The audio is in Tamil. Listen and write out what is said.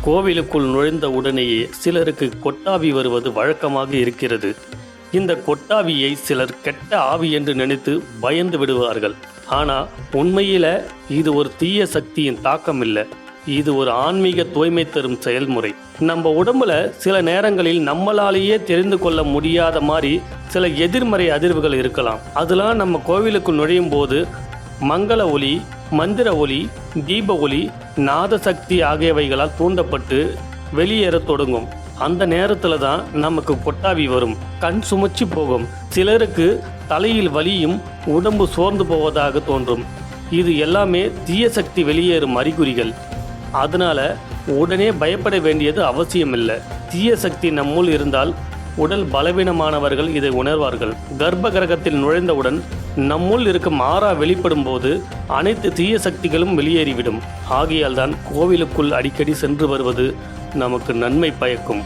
கோவிலுக்குள் நுழைந்த உடனேயே சிலருக்கு கொட்டாவி வருவது வழக்கமாக இருக்கிறது. இந்த கொட்டாவியை சிலர் கெட்ட ஆவி என்று நினைத்து பயந்து விடுவார்கள். ஆனால் உண்மையில இது ஒரு தீய சக்தியின் தாக்கம் இல்லை, இது ஒரு ஆன்மீக தூய்மை தரும் செயல்முறை. நம்ம உடம்புல சில நேரங்களில் நம்மளாலேயே தெரிந்து கொள்ள முடியாத மாதிரி சில எதிர்மறை அதிர்வுகள் இருக்கலாம். அதெல்லாம் நம்ம கோவிலுக்குள் நுழையும் போது மங்கள ஒலி, மந்திர ஒலி, தீப ஒலி, நாத சக்தி ஆகியவைகளால் தூண்டப்பட்டு வெளியேற தொடங்கும். அந்த நேரத்தில் தான் நமக்கு கொட்டாவி வரும், கண் சுமச்சி போகும், சிலருக்கு தலையில் வலியும் உடம்பு சோர்ந்து போவதாக தோன்றும். இது எல்லாமே தீய சக்தி வெளியேறும் அறிகுறிகள். அதனால உடனே பயப்பட வேண்டியது அவசியமில்லை. தீய சக்தி நம்முள் இருந்தால் உடல் பலவீனமானவர்கள் இதை உணர்வார்கள். கர்ப்ப கிரகத்தில் நுழைந்தவுடன் நம்முள் இருக்கும் ஆறா வெளிப்படும் போது அனைத்து தீய சக்திகளும் வெளியேறிவிடும். ஆகையால் தான் கோவிலுக்குள் அடிக்கடி சென்று வருவது நமக்கு நன்மை பயக்கும்.